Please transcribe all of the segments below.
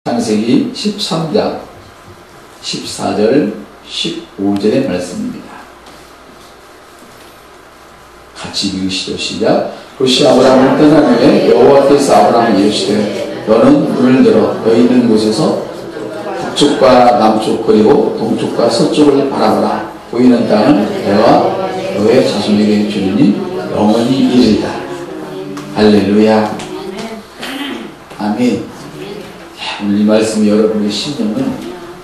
창세기 13장 14절 15절의 말씀입니다. 같이 읽으시죠. 시작. 롯이 아브라함을 떠난 후에 여호와께서 아브라함을 이르시되 너는 눈을 들어 너희 있는 곳에서 북쪽과 남쪽 그리고 동쪽과 서쪽을 바라보라. 보이는 땅은 내가 너의 자손에게 주리니 영원히 이르리라. 할렐루야. 아멘. 오늘 이 말씀이 여러분의 심령을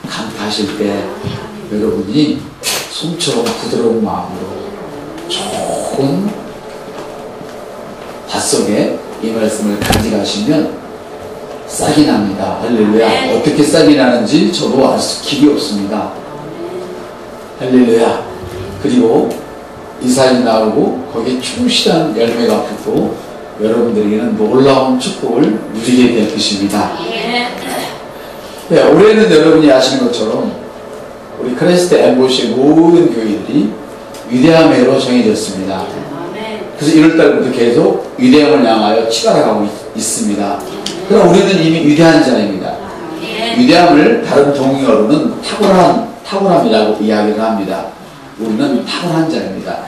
강타하실 때 여러분이 솜처럼 부드러운 마음으로 좋은 닷속에 이 말씀을 간직하시면 싹이 납니다. 할렐루야. 어떻게 싹이 나는지 저도 알 수 길이 없습니다. 할렐루야. 그리고 이삭이 나오고 거기에 충실한 열매가 붙고 여러분들에게는 놀라운 축복을 누리게 될 것입니다. 네, 올해는 여러분이 아시는 것처럼 우리 크리스트 엠보시의 모든 교회들이 위대한 해로 정해졌습니다. 그래서 1월달부터 계속 위대함을 향하여 치달아가고 있습니다. 그럼 우리는 이미 위대한 자입니다. 위대함을 다른 동의어로는 탁월함이라고 이야기를 합니다. 우리는 탁월한 자입니다.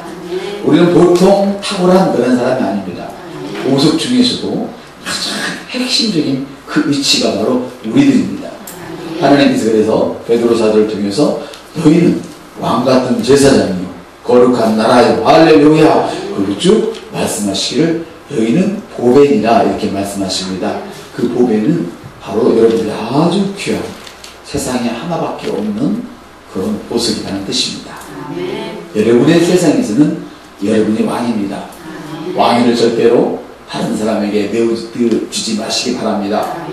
우리는 보통 탁월한 그런 사람이 아닙니다. 보석 중에서도 가장 핵심적인 그 위치가 바로 우리들입니다. 하나님께서 그래서 베드로 사도를 통해서 너희는 왕같은 제사장이요 거룩한 나라요 할렐루야 그리고 쭉 말씀하시기를 너희는 보배이라 이렇게 말씀하십니다. 그 보배는 바로 여러분들이 아주 귀한 세상에 하나밖에 없는 그런 보석이라는 뜻입니다. 여러분의 세상에서는 여러분이 왕입니다. 왕위를 절대로 다른 사람에게 내어주지 마시기 바랍니다.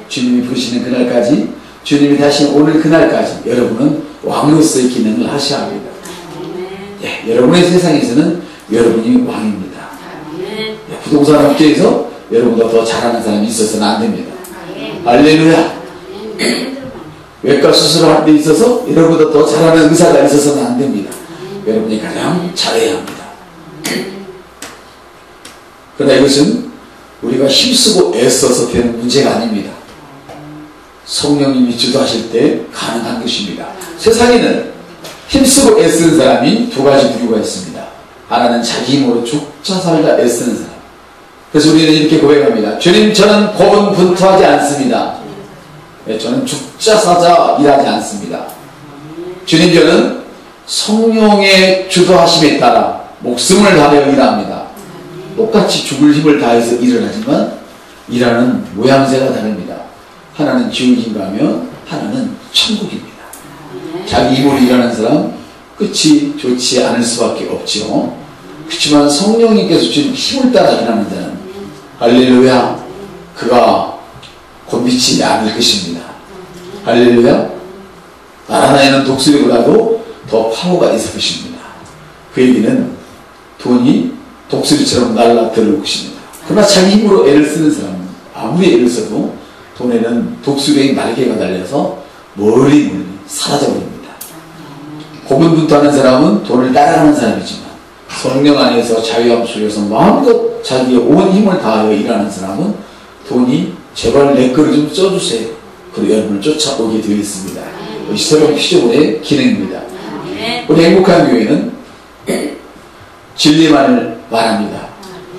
주님이 부르시는 그날까지 주님이 다시 오늘 그날까지 여러분은 왕으로서의 기능을 하셔야 합니다. 예, 여러분의 세상에서는 여러분이 왕입니다. 예, 부동산 업계에서 여러분보다 더 잘하는 사람이 있어서는 안 됩니다. 할렐루야. 외과 수술할 때 있어서 여러분보다 더 잘하는 의사가 있어서는 안 됩니다. 여러분이 가장 잘해야 합니다. 그러나 이것은 우리가 힘쓰고 애써서 되는 문제가 아닙니다. 성령님이 주도하실 때 가능한 것입니다. 세상에는 힘쓰고 애쓰는 사람이 두 가지 부류가 있습니다. 하나는 자기 힘으로 죽자 살다 애쓰는 사람. 그래서 우리는 이렇게 고백합니다. 주님, 저는 고분분투하지 않습니다. 저는 죽자 사자 일하지 않습니다. 주님, 저는 성령의 주도하심에 따라 목숨을 다하여 일합니다. 똑같이 죽을 힘을 다해서 일을 하지만 일하는 모양새가 다릅니다. 하나는 지옥인가 하면 하나는 천국입니다. 자기 힘으로 일하는 사람 끝이 좋지 않을 수밖에 없죠. 그렇지만 성령님께서 주신 힘을 따라 일하는 자는 할렐루야 그가 곤비치지 않을 것입니다. 할렐루야 날아다니는 독수리보다도 더 파워가 있을 것입니다. 그 얘기는 돈이 독수리처럼 날아들을 것입니다. 그러나 자기 힘으로 애를 쓰는 사람은 아무리 애를 써도 돈에는 독수리의 날개가 달려서 멀리 사라져버립니다. 고분분투하는 사람은 돈을 따라가는 사람이지만 성령 안에서 자유함 속에서 마음껏 자기의 온 힘을 다하여 일하는 사람은 돈이 제발 내 거를 좀 써주세요. 그리고 여러분을 쫓아오게 되어 있습니다. 이것이 새로운 피조물의 기능입니다. 우리 행복한 교회는 진리만을 말합니다.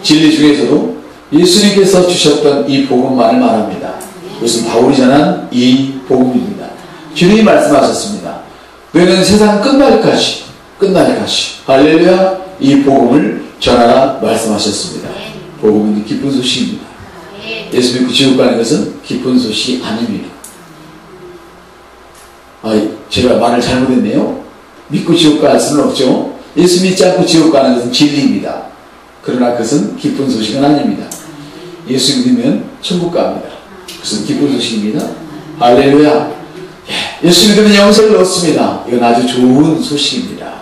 진리 중에서도 예수님께서 주셨던 이 복음만을 말합니다. 이것은 바울이 전한 이 복음입니다. 주님이 말씀하셨습니다. 너희는 세상 끝날까지 할렐루야 이 복음을 전하라 말씀하셨습니다. 복음은 기쁜 소식입니다. 예수 믿고 지옥 가는 것은 기쁜 소식이 아닙니다. 제가 말을 잘못했네요. 믿고 지옥 갈 수는 없죠. 예수 믿지 않고 지옥 가는 것은 진리입니다. 그러나 그것은 기쁜 소식은 아닙니다. 예수 믿으면 천국 갑니다. 그것은 기쁜 소식입니다. 할렐루야. 예수 믿으면 영생을 얻습니다. 이건 아주 좋은 소식입니다.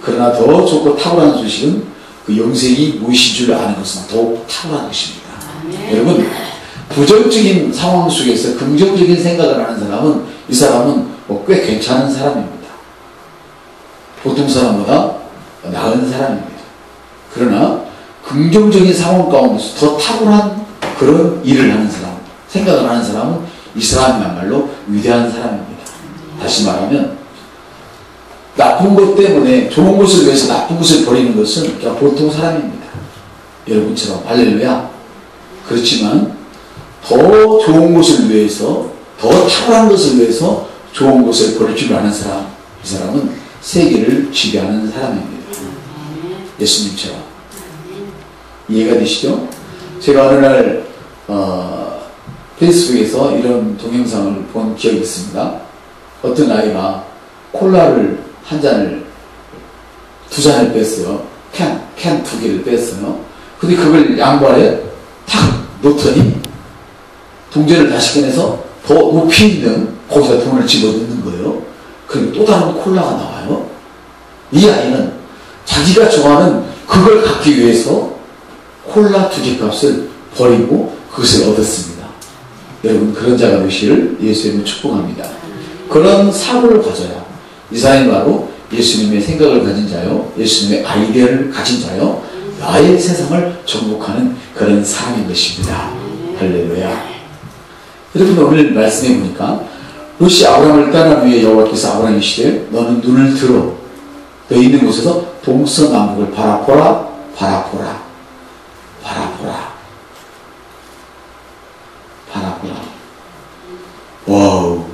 그러나 더 좋고 탁월한 소식은 그 영생이 무엇인 줄 아는 것은 더욱 탁월한 것입니다. 여러분 부정적인 상황 속에서 긍정적인 생각을 하는 사람은 이 사람은 꽤 괜찮은 사람입니다. 보통 사람보다 나은 사람입니다. 그러나 긍정적인 상황 가운데서 더 탁월한 그런 일을 하는 사람, 생각을 하는 사람은 이 사람이야말로 위대한 사람입니다. 다시 말하면 나쁜 것 때문에 좋은 것을 위해서 나쁜 것을 버리는 것은 그냥 보통 사람입니다. 여러분처럼. 할렐루야. 그렇지만 더 좋은 것을 위해서, 더 탁월한 것을 위해서 좋은 것을 버릴 줄 아는 사람, 이 사람은 세계를 지배하는 사람입니다. 예수님처럼. 이해가 되시죠? 제가 어느 날 페이스북에서 이런 동영상을 본 기억이 있습니다. 어떤 아이가 콜라를 두 잔을 뺐어요. 캔 2개를 뺐어요. 근데 그걸 양발에 탁 놓더니 동전을 다시 꺼내서 더 높이 있는 거기다 돈을 집어넣는 거예요. 그리고 또 다른 콜라가 나와요. 이 아이는 자기가 좋아하는 그걸 갖기 위해서 콜라 2개 값을 버리고 그것을 얻었습니다. 여러분, 그런 자가 되시기를 예수님을 축복합니다. 그런 사고를 가져야 이 사람이 바로 예수님의 생각을 가진 자요, 예수님의 아이디어를 가진 자요, 나의 세상을 정복하는 그런 사람인 것입니다. 할렐루야. 여러분, 오늘 말씀해 보니까 롯이 아브라함을 떠난 후에 여호와께서 아브라함에게 이르시되 너는 눈을 들어 너 있는 곳에서 동서남북을 바라보라. 와우.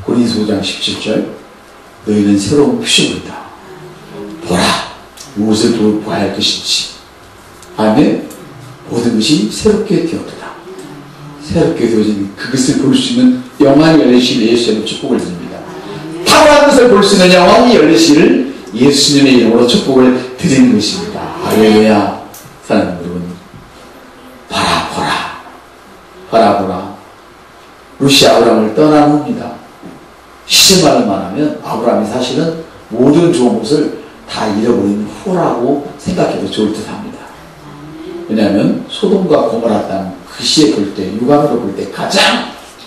고린도서 5장 17절 너희는 새로운 피조물이다. 보라. 무엇을 보아야 할 것인지. 아멘. 모든 것이 새롭게 되었다. 새롭게 되어진 그것을 볼 수 있는 영광이 열리시기를 예수님의 축복을 드립니다. 탁월한 것을 볼 수 있는 영광이 열리시기를 예수님의 이름으로 축복을 드리는 것입니다. 할렐루야. 사랑하는 여러분, 바라보라. 롯이 아브라함을 떠난 후입니다. 시제말로 말하면 아브라함이 사실은 모든 좋은 것을 다 잃어버린 후라고 생각해도 좋을 듯 합니다. 왜냐하면 소돔과 고모라 땅 그 시에 볼 때, 육안으로 볼 때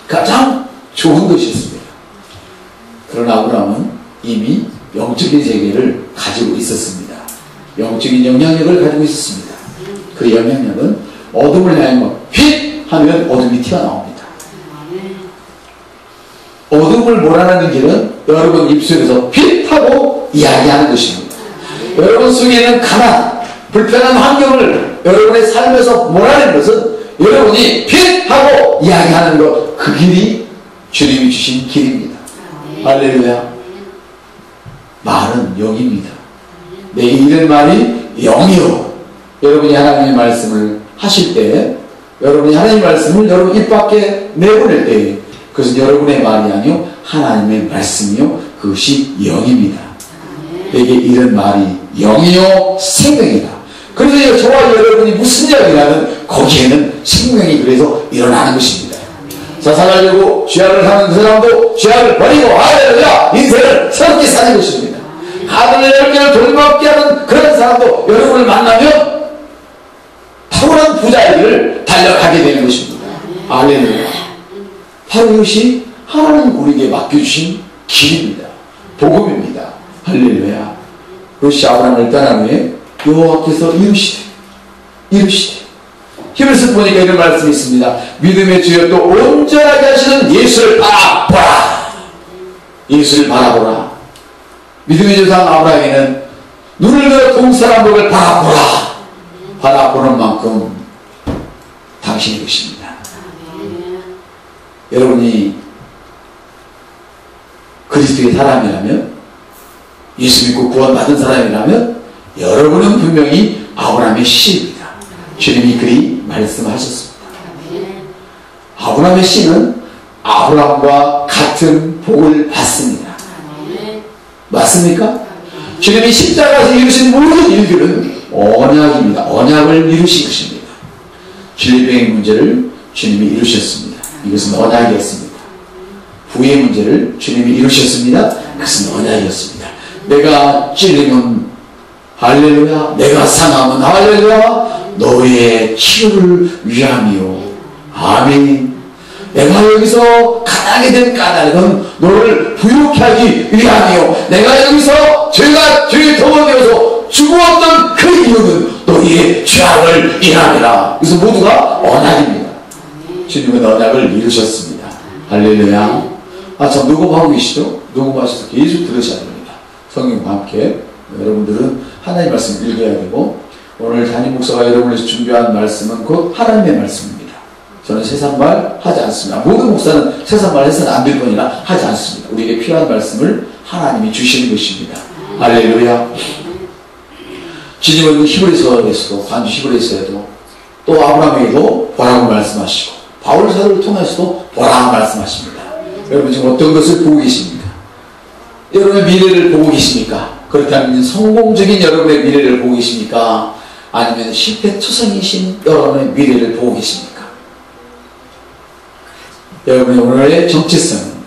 가장 좋은 것이었습니다. 그러나 아브라함은 이미 영적인 세계를 가지고 있었습니다. 영적인 영향력을 가지고 있었습니다. 그 영향력은 어둠을 향해 빛! 하면 어둠이 튀어나옵니다. 어둠을 몰아내는 길은 여러분 입술에서 빛! 하고 이야기하는 것입니다. 여러분 속에는 가난, 불편한 환경을 여러분의 삶에서 몰아내는 것은 여러분이 빛! 하고 이야기하는 것, 그 길이 주님이 주신 길입니다. 할렐루야. 말은 영입니다. 내게 이런 말이 영이요. 여러분이 하나님의 말씀을 하실 때, 여러분이 하나님의 말씀을 여러분 입 밖에 내보낼 때, 그것은 여러분의 말이 아니요 하나님의 말씀이요 그것이 영입니다. 내게 이런 말이 영이요 생명이다. 그래서 저와 여러분이 무슨 이야기라는 거기에는 생명이 그래서 일어나는 것입니다. 자살을 들고 죄악을 하는 그 사람도 죄악을 버리고 할렐루야 인생을 새롭게 사는 것입니다. 하늘의 열매를 돌아먹게 하는 그런 사람도 여러분을 만나면 탁월한 부자의 길을 달려가게 되는 것입니다. 할렐루야. 바로 이것이 하나님 우리에게 맡겨주신 길입니다. 복음입니다. 할렐루야. 롯이 아브라함을 떠난 후에 여호와께서 이르시되 히브리서 보니까 이런 말씀이 있습니다. 믿음의 주여 또 온전하게 하시는 예수를 바라보라. 예수를 바라보라. 믿음의 조상 아브라함에는 눈을 들어 동서남북을 바라보는 만큼 당신의 것입니다. 여러분이 그리스도의 사람이라면, 예수 믿고 구원받은 사람이라면 여러분은 분명히 아브라함의 씨입니다. 주님이 그리 말씀하셨습니다. 아브라함의 씨는 아브라함과 같은 복을 받습니다. 맞습니까? 주님이 십자가에서 이루신 모든 일들은 언약입니다. 언약을 이루신 것입니다. 질병의 문제를 주님이 이루셨습니다. 이것은 언약이었습니다. 부의 문제를 주님이 이루셨습니다. 그것은 언약이었습니다. 내가 찔리면 할렐루야, 내가 상하면 할렐루야, 너의 치유를 위함이요. 아멘. 내가 여기서 가난하게 된 까닭은 너를 부유케 하기 위함이요. 내가 여기서 죄에 더러되어서 죽었던 그 이유는 너희의 죄악을 인함이라. 그래서 모두가 언약입니다. 주님은 언약을 이루셨습니다. 할렐루야. 참 녹음하고 계시죠? 녹음하셔서 계속 들으셔야 됩니다. 성경과 함께. 여러분들은 하나님의 말씀을 읽어야 되고, 오늘 담임 목사가 여러분에서 준비한 말씀은 곧 하나님의 말씀입니다. 저는 세상말 하지 않습니다. 모든 목사는 세상말 해서는 안 될 거니라 하지 않습니다. 우리에게 필요한 말씀을 하나님이 주시는 것입니다. 할렐루야. 주님은 히브리서에서도, 관주 히브리서에도, 또 아브라함에게도 보라고 말씀하시고, 바울 사도를 통해서도 보라고 말씀하십니다. 여러분 지금 어떤 것을 보고 계십니까? 여러분의 미래를 보고 계십니까? 그렇다면 성공적인 여러분의 미래를 보고 계십니까? 아니면 실패투성이신 여러분의 미래를 보고 계십니까? 여러분의 오늘의 정체성은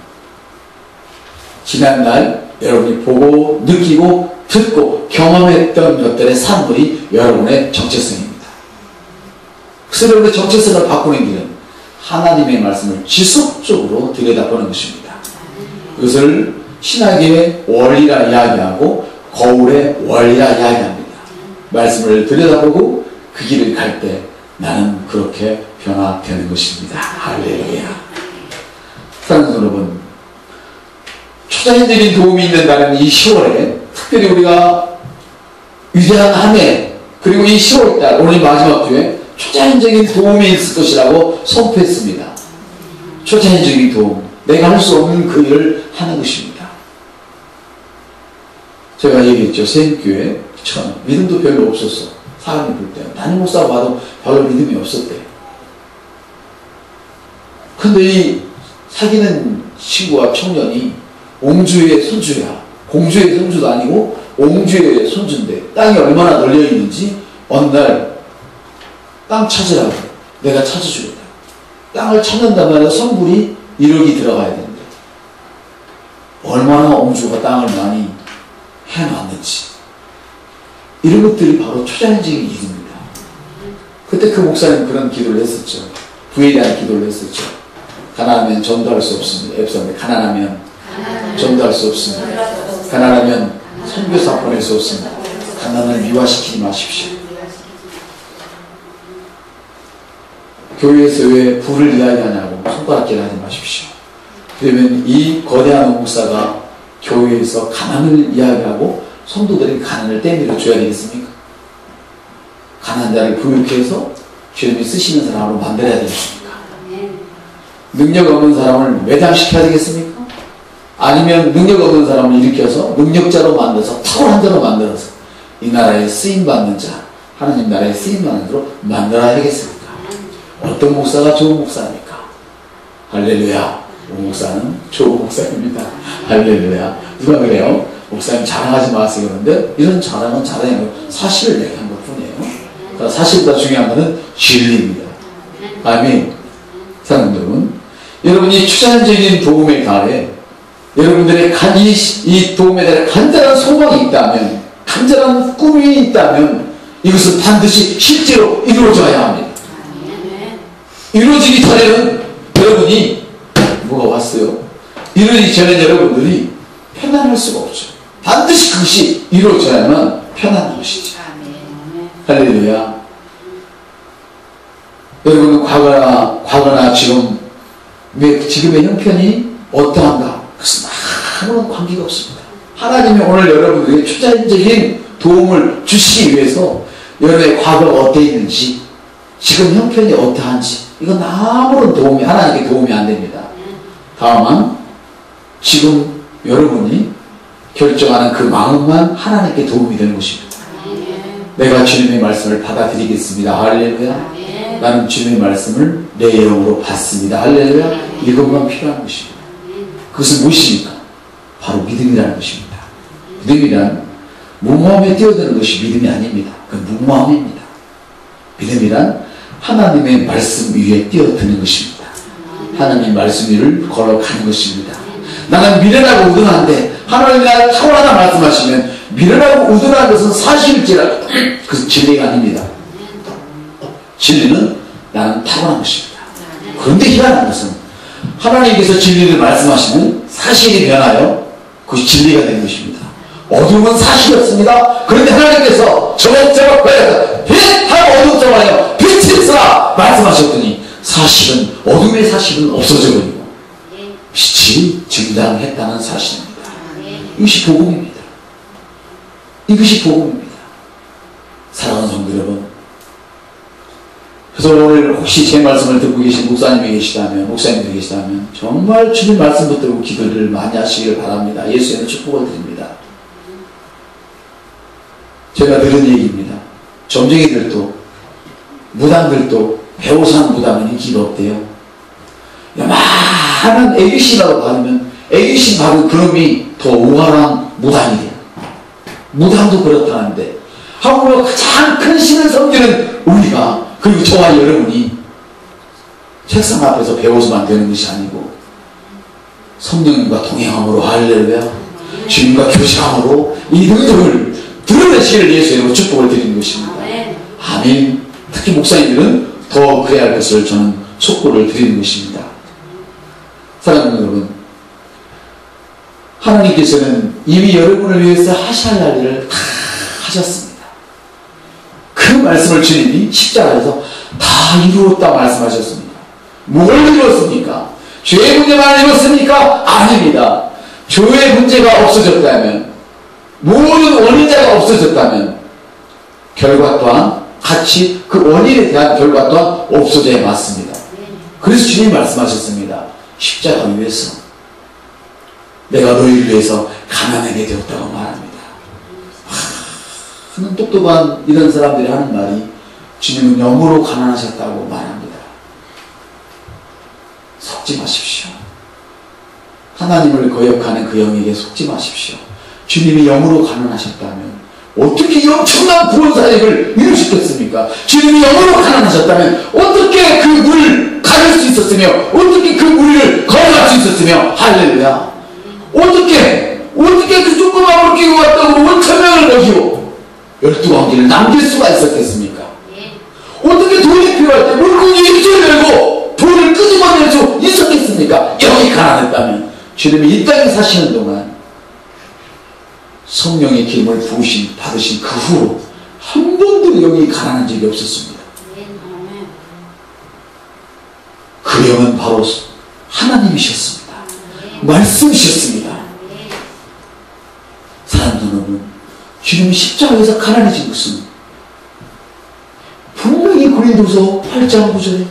지난날 여러분이 보고 느끼고 듣고 경험했던 것들의 산물이 여러분의 정체성입니다. 그래서 여러분의 정체성을 바꾸는 길은 하나님의 말씀을 지속적으로 들여다보는 것입니다. 그것을 신학의 원리라 이야기하고 거울의 원리라 이야기합니다. 말씀을 들여다보고 그 길을 갈 때 나는 그렇게 변화되는 것입니다. 할렐루야. 사랑하는 여러분, 초자연적인 도움이 있는다는 이 10월에 특별히 우리가 위대한 한 해, 그리고 이 10월달 오늘 마지막 주에 초자연적인 도움이 있을 것이라고 선포했습니다. 초자연적인 도움, 내가 할 수 없는 그 일을 하는 것입니다. 제가 얘기했죠. 세임교회 처음 믿음도 별로 없었어. 사람이 볼 때 담임 목사 봐도 별로 믿음이 없었대요. 근데 이 사귀는 친구와 청년이 옹주의 손주야. 공주의 손주도 아니고 옹주의 손주인데 땅이 얼마나 널려 있는지 어느 날 땅 찾으라고 내가 찾아주겠다. 땅을 찾는다면 성불이 1억이 들어가야 되는데 얼마나 옹주가 땅을 많이 해놨는지 이런 것들이 바로 초자연적인 일입니다. 그때 그 목사님 그런 기도를 했었죠. 부에 대한 기도를 했었죠. 가난하면 전도할 수 없습니다. 앱사인데 가난하면 전도할 수 없습니다. 가난하면 선교사 보낼 수 없습니다. 가난을 미화시키지 마십시오. 교회에서 왜 부를 이야기하냐고 손가락질 하지 마십시오. 그러면 이 거대한 목사가 교회에서 가난을 이야기하고 성도들이 가난을 떼밀어 줘야 되겠습니까? 가난한 자를 부유케 해서 주님이 쓰시는 사람으로 만들어야 되겠습니까? 능력 없는 사람을 매장시켜야 되겠습니까? 아니면 능력 없는 사람을 일으켜서 능력자로 만들어서 탁월한 자로 만들어서 이 나라에 쓰임받는 자, 하나님 나라에 쓰임받는 자로 만들어야 되겠습니까? 어떤 목사가 좋은 목사입니까? 할렐루야. 오 목사는 좋은 목사입니다. 할렐루야. 누가 그래요? 목사님 자랑하지 마세요. 그런데 이런 자랑은 자랑이 아니고 사실을 얘기한 것 뿐이에요. 사실보다 중요한 것은 진리입니다. 아멘. 사랑하는 여러분, 여러분이 초자연적인 도움에 달해 여러분들의 이 도움에 대해 간절한 소망이 있다면, 간절한 꿈이 있다면 이것은 반드시 실제로 이루어져야 합니다. 이루어지기 전에는 여러분이 뭐가 왔어요? 이루어지기 전에 여러분들이 편안할 수가 없죠. 반드시 그것이 이루어져야만 편안한 것이죠. 할렐루야. 여러분은 과거나 지금의 형편이 어떠한가? 그것은 아무런 관계가 없습니다. 하나님이 오늘 여러분들에게 초자연적인 도움을 주시기 위해서 여러분의 과거가 어떠 있는지, 지금 형편이 어떠한지, 이건 아무런 도움이, 하나님께 도움이 안 됩니다. 다만, 지금 여러분이 결정하는 그 마음만 하나님께 도움이 되는 것입니다. 내가 주님의 말씀을 받아들이겠습니다. 할렐루야. 나는 주님의 말씀을 내 영으로 받습니다. 할렐루야. 이것만 필요한 것입니다. 그것은 무엇입니까? 바로 믿음이라는 것입니다. 믿음이란 무모함에 뛰어드는 것이 믿음이 아닙니다. 그건 무모함입니다. 믿음이란 하나님의 말씀 위에 뛰어드는 것입니다. 하나님의 말씀 위를 걸어가는 것입니다. 나는 미련하고 우둔한데 하나님이 나를 탁월하다 말씀하시면 미련하고 우둔한 것은 사실일지라도 그것은 진리가 아닙니다. 진리는 나는 탁월한 것입니다. 그런데 희한한 것은 하나님께서 진리를 말씀하시면 사실이 변하여 그것이 진리가 되는 것입니다. 어둠은 사실이었습니다. 그런데 하나님께서 저것저것 거에서 빛하고 어둠 정하여 빛이 있으라 말씀하셨더니 사실은, 어둠의 사실은 없어져 버리고 빛이 증당했다는 사실입니다. 이것이 복음입니다. 이것이 복음입니다. 사랑하는 성도 여러분, 그래서 오늘 혹시 제 말씀을 듣고 계신 목사님이 계시다면 정말 주님 말씀 붙들고 기도를 많이 하시길 바랍니다. 예수님의 축복을 드립니다. 제가 들은 얘기입니다. 점쟁이들도 무당들도 배우산 무당은 인기가 없대요. 많은 애기씨라고 받으면 애기씨 받은 그놈이 더 우월한 무당이 돼요. 무당도 그렇다는데 한국으로 가장 큰 신을 섬기는 우리가, 그리고 저와 여러분이 책상 앞에서 배워서만 되는 것이 아니고 성령님과 동행함으로, 할렐루야, 주님과 교제함으로 이 능력을 드러내시기를 예수님으로 축복을 드리는 것입니다. 아멘. 특히 목사님들은 더 그래야 할 것을 저는 촉구를 드리는 것입니다. 사랑하는 여러분, 하나님께서는 이미 여러분을 위해서 하셔야 할 일을 다 하셨습니다. 그 말씀을 주님이 십자가에서 다 이루었다 말씀하셨습니다. 뭘 이뤘습니까? 죄의 문제만 이뤘습니까? 아닙니다. 죄의 문제가 없어졌다면, 모든 원인자가 없어졌다면 결과 또한 같이 그 원인에 대한 결과 또한 없어져야 맞습니다. 그래서 주님이 말씀하셨습니다. 십자가 위에서 내가 너희를 위해서 가난하게 되었다고 말합니다. 하는 똑똑한 이런 사람들이 하는 말이, 주님은 영으로 가난하셨다고 말합니다. 속지 마십시오. 하나님을 거역하는 그 영에게 속지 마십시오. 주님이 영으로 가난하셨다면 어떻게 이 엄청난 구원사역을 이루셨겠습니까? 주님이 영으로 가난하셨다면 어떻게 그 물을 가릴 수 있었으며, 어떻게 그 물을 걸어갈 수 있었으며, 할렐루야, 어떻게 그 조그만 물을 끼고 왔다고 5,000명을 먹이고 12관기를 남길 수가 있었겠습니까? 어떻게 돈이 필요할 때 물고기 입술을 열고 돈을 끄집어낼 수 있었겠습니까? 영이 가난했다면. 주님이 이 땅에 사시는 동안 성령의 기름을 받으신 그 후로 한 번도 영이 가난한 적이 없었습니다. 그 영은 바로 하나님이셨습니다. 말씀이셨습니다. 사랑하는 여러분, 주님이 십자가에서 가난해진 것은 분명히 고린도서 8장 9절에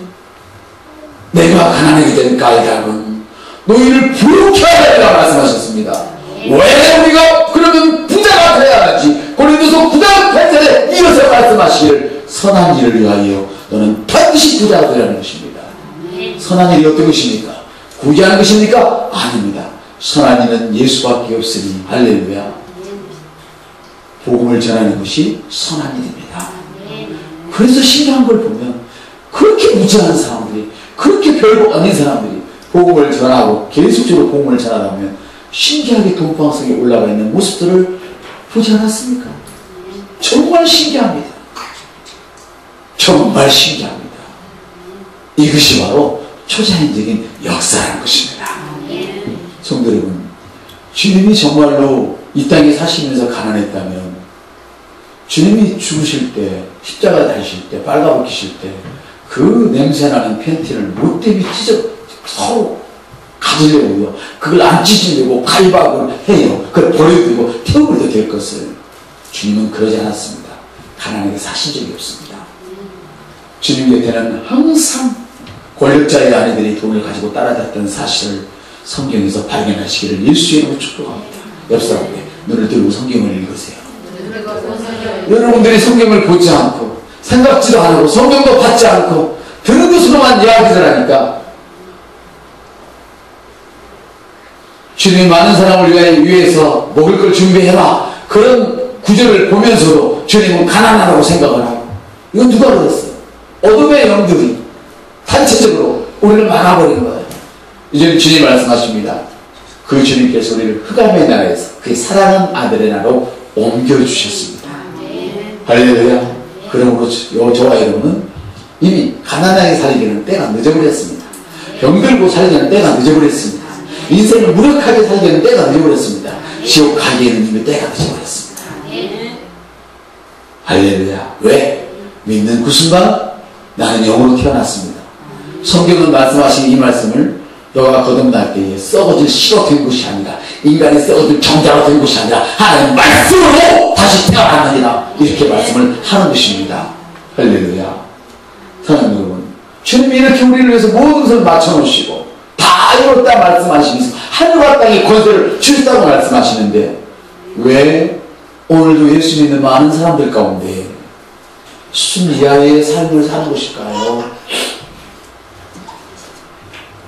내가 가난하게 된 까닭은 너희를 부욕케 하리라 말씀하셨습니다. 왜 우리가 그러면 부자가 되어야 하는지 고린도서 9장 8절에 이어서 말씀하시기를 선한 일을 위하여 너는 반드시 부자가 되라는 것입니다. 선한 일이 어떤 것입니까? 구제하는 것입니까? 아닙니다. 선한 일은 예수밖에 없으니, 할렐루야, 복음을 전하는 것이 선한 일입니다. 그래서 신기한 걸 보면 그렇게 무지한 사람들이, 그렇게 별거 아닌 사람들이 복음을 전하고 계속적으로 복음을 전하다 보면 신기하게 돈방석에 올라가 있는 모습들을 보지 않았습니까? 정말 신기합니다. 정말 신기합니다. 이것이 바로 초자연적인 역사라는 것입니다. 성도 여러분, 주님이 정말로 이 땅에 사시면서 가난했다면, 주님이 죽으실 때, 십자가 달리실 때, 빨가벗기실 때 그 냄새나는 팬티를 못되게 서로 가지려고요. 그걸 안 찢으려고 가위바위보를 해요. 그걸 버려두고 태워버려도 될 것을 주님은 그러지 않았습니다. 가난하게 사신 적이 없습니다. 주님 곁에는 항상 권력자의 아내들이 돈을 가지고 따라다녔던 사실을 성경에서 발견하시기를 예수의 이름으로 축복합니다. 옆 사람에게 눈을 들고 성경을 읽으세요. 여러분들이 성경을 보지 않고 생각지도 않고 성경도 받지 않고 듣는 것으로만 이야기를 하니까 주님이 많은 사람을 위해서 먹을 걸 준비해라, 그런 구절을 보면서도 주님은 가난하다고 생각을 하고, 이건 누가 그랬어요? 어둠의 영들이 단체적으로 우리를 막아버린 거예요. 이제는 주님이 말씀하십니다. 그 주님께서 우리를 흑암의 나라에서 그의 사랑하는 아들의 나라로 옮겨주셨습니다. 할렐루야. 그러므로 저와 여러분은 이미 가난하게 살기에는 때가 늦어버렸습니다. 병들고 살기에는 때가 늦어버렸습니다. 인생을 무력하게 살기에는 때가 늦어버렸습니다. 지옥 가기에는 이미 때가 늦어버렸습니다. 할렐루야. 왜? 믿는 그 순간 나는 영으로 태어났습니다. 성경은 말씀하신 이 말씀을 너가 거듭날 때에 썩어질 씨로 된 것이 아니라 인간이 썩어질 정자로 된 것이 아니라 하나님 말씀으로 다시 태어났느니라 이렇게 말씀을 하는 것입니다. 할렐루야. 사랑하는 여러분, 주님이 이렇게 우리를 위해서 모든 것을 맞춰놓으시고 다 이뤘다 말씀하시면서 하늘과 땅의 권세를 주셨다고 말씀하시는데 왜 오늘도 예수 믿는 많은 사람들 가운데 수준 이하의 삶을 사는 것일까요?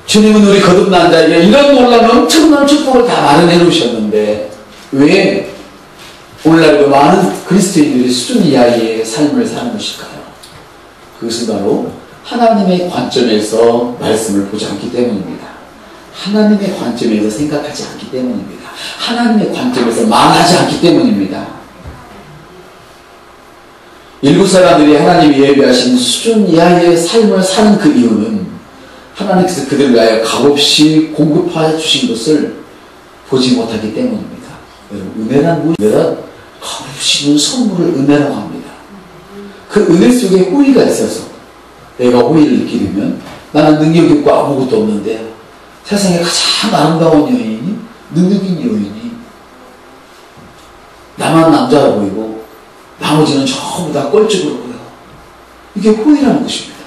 주님은 우리 거듭난 자에게 이런 놀라운 엄청난 축복을 다 마련해 놓으셨는데 왜 오늘날도 많은 그리스도인들이 수준 이하의 삶을 사는 것일까요? 그것은 바로 하나님의 관점에서 말씀을 보지 않기 때문입니다. 하나님의 관점에서 생각하지 않기 때문입니다. 하나님의 관점에서 말하지 않기 때문입니다. 일곱 사람들이 하나님이 예비하신 수준 이하의 삶을 사는 그 이유는 하나님께서 그들을 위하여 값없이 공급하여 주신 것을 보지 못하기 때문입니다. 여러분, 은혜란 무엇이냐? 값없이 준 선물을 은혜라고 합니다. 그 은혜 속에 호의가 있어서 내가 호의를 느끼려면 나는 능력이 없고 아무것도 없는데 세상에 가장 아름다운 여인이 능력 있는 여인이 나만 남자로 보이고 나머지는 전부 다 꼴찌로 보여. 이게 호의라는 것입니다.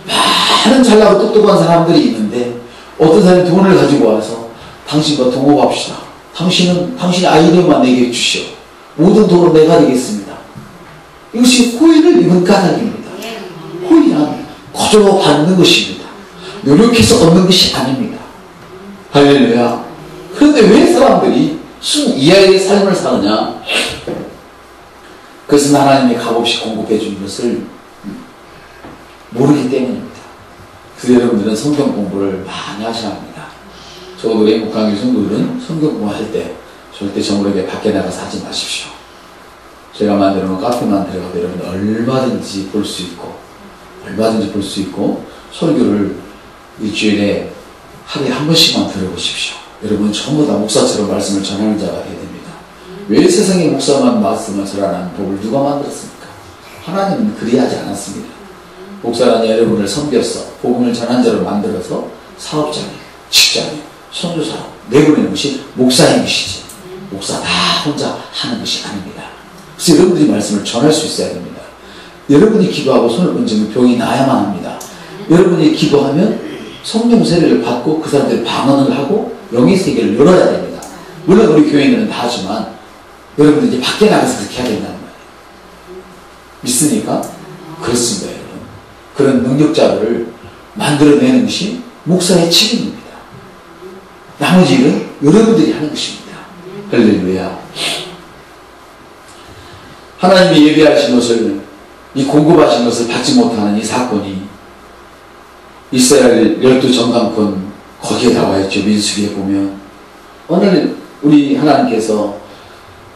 많은 잘나고 똑똑한 사람들이 있는데 어떤 사람이 돈을 가지고 와서 당신과 동업합시다. 당신의 아이디어만 내게 주시오. 모든 돈을 내가 내겠습니다. 이것이 호의를 입은 까닭입니다. 호의란 거저 받는 것입니다. 노력해서 얻는 것이 아닙니다. 할렐루야. 그런데 왜 사람들이 순 이하의 삶을 사느냐? 그것은 하나님이 값없이 공급해 준 것을 모르기 때문입니다. 그래서 여러분들은 성경 공부를 많이 하셔야 합니다. 적어도 외국강의 성도들은 성경 공부할 때 절대 저물에게 밖에 나가서 하지 마십시오. 제가 만들어 놓은 카페 만들어서 여러분 얼마든지 볼 수 있고 설교를 일주일에 하루에 한 번씩만 들어보십시오. 여러분 전부 다 목사처럼 말씀을 전하는 자가 되어야 됩니다. 왜 세상에 목사만 말씀을 전하는 법을 누가 만들었습니까? 하나님은 그리하지 않았습니다. 목사라는 여러분을 섬겨서 복음을 전한 자로 만들어서 사업장에, 직장에, 선교사로 내보내는 것이 목사인 것이지 목사 다 혼자 하는 것이 아닙니다. 그래서 여러분들이 말씀을 전할 수 있어야 됩니다. 여러분이 기도하고 손을 얹으면 병이 나야만 합니다. 여러분이 기도하면 성령 세례를 받고 그 사람들이 방언을 하고 영의 세계를 열어야 됩니다. 물론 우리 교회는 다 하지만 여러분들이 이제 밖에 나가서 그렇게 해야 된다는 말이에요. 믿습니까? 그렇습니다, 여러분. 그런 능력자들을 만들어내는 것이 목사의 책임입니다. 나머지 일은 여러분들이 하는 것입니다. 할렐루야. 하나님이 예비하신 것을, 이 공급하신 것을 받지 못하는 이 사건이 이스라엘 12정탐꾼 거기에 나와 있죠. 민수기에 보면 오늘 우리 하나님께서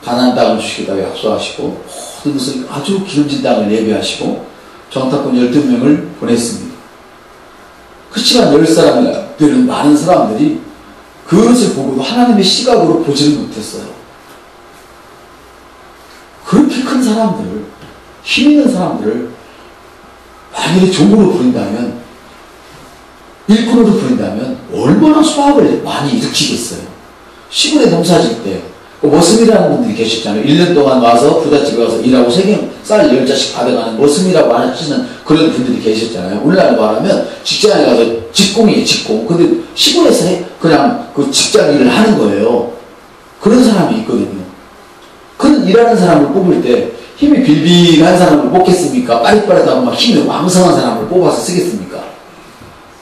가나안 땅을 주시겠다고 약속하시고 모든 것을 아주 기름진 땅을 예비하시고 정탐꾼 12명을 보냈습니다. 그렇지만 10사람이나 많은 사람들이 그것을 보고도 하나님의 시각으로 보지를 못했어요. 그렇게 큰 사람들, 힘 있는 사람들을 만약에 종으로 부린다면, 일꾼으로 부린다면 얼마나 수확을 많이 일으키겠어요. 시골에 농사 질 때 머슴이라는 분들이 계셨잖아요. 1년 동안 와서 부잣집에 와서 일하고 쌀 10자씩 받아가는 머슴이라고 하시는 그런 분들이 계셨잖아요. 오늘날 말하면 직장에 가서 직공이에요, 직공. 근데 시골에서 그냥 그 직장 일을 하는 거예요. 그런 사람이 있거든요. 그런 일하는 사람을 뽑을 때 힘이 빌빌한 사람을 뽑겠습니까? 빠릿빠릿하고 막 힘이 왕성한 사람을 뽑아서 쓰겠습니까?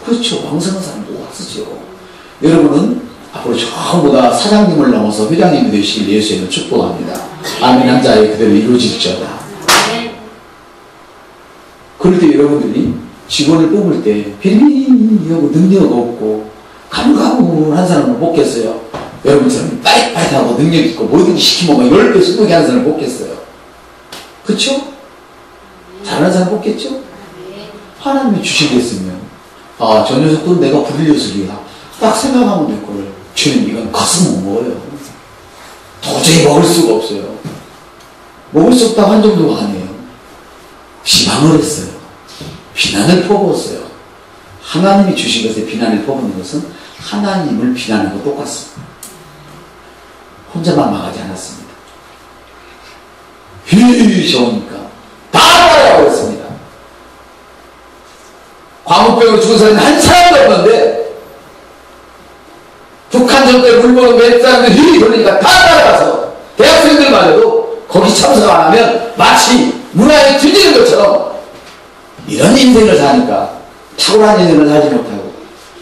그렇죠. 왕성한 사람을 뽑아 쓰죠. 여러분은 앞으로 전부 다 사장님을 넘어서 회장님이 되시길 예수님은 축복합니다. 아멘 한 자에 그대로 이루어질지어다. 그럴 때 여러분들이 직원을 뽑을 때 빌빌하고 능력 없고 가물가물한 사람을 뽑겠어요? 여러분처럼 빠릿빠릿하고 능력 있고 뭐든지 시키면 10배 스무개 하는 사람을 뽑겠어요? 그쵸? 잘하는 사람 뽑겠죠? 하나님이 주시겠으면 저 녀석도 내가 부릴 녀석이야 딱 생각하면 될 거를 주님 이건 커서 못 먹어요. 도저히 먹을 수가 없어요. 먹을 수 없다고 한 정도가 아니에요. 비방을 했어요. 비난을 퍼부었어요. 하나님이 주신 것에 비난을 퍼붓는 것은 하나님을 비난하고 똑같습니다. 혼자만 망하지 않았습니다. 좋으니까 다 따라가고 있습니다. 광우병으로 죽은 사람이 한 사람도 없는데 북한 정부에 물먹은 몇 사람들이 돌리니까 다 따라가서 대학생들마저도 거기 참석 안 하면 마치 문화에 뒤지는 것처럼 이런 인생을 사니까 탁월한 인생을 살지 못하고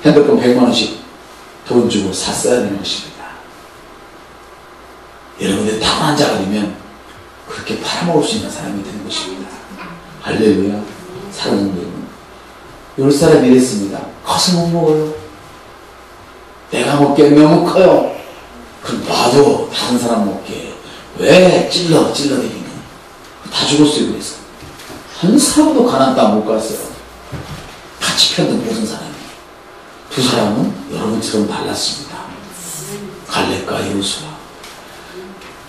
핸드폰 100만원씩 돈 주고 샀어야 되는 것입니다. 여러분들 탁월한 자가 되면 그렇게 팔아먹을 수 있는 사람이 되는 것입니다. 할렐루야. 사랑하는 여러분, 열 사람이 이랬습니다. 커서 못 먹어요. 내가 먹기엔 너무 커요. 그럼 놔도 다른 사람 먹게. 왜 찔러대기는 다 죽었어요. 그래서 한 사람도 가난 땅 못 갔어요. 같이 편든 모든 사람이. 두 사람은 여러분처럼 달랐습니다. 갈렙과 여호수아.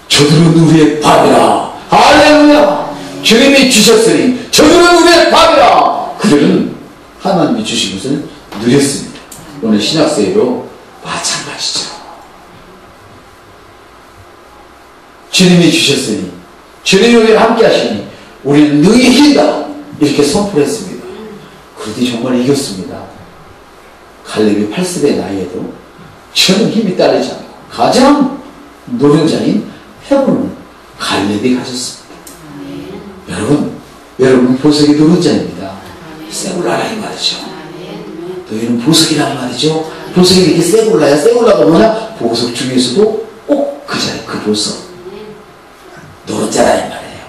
저들은 우리의 밥이라. 할렐루야. 주님이 주셨으니 저들은 우리의 밥이라. 그들은 하나님이 주신 것을 누렸습니다. 오늘 신약세계도 마찬가지죠. 주님이 주셨으니 주님이 우리와 함께 하시니 우리는 능히 이긴다. 이렇게 선포를 했습니다. 그런데 정말 이겼습니다. 갈렙이 80의 나이에도 전혀 힘이 딸리지 않고 가장 노련자인 해본을 갈렙이 가졌습니다. 여러분 보석이 노른자입니다. 세골라라 이 말이죠. 너희는 보석이란 말이죠. 보석이 이렇게 세골라야. 세골라가 뭐냐? 보석 중에서도 꼭 그 자리, 그 보석 노른자라 이 말이에요.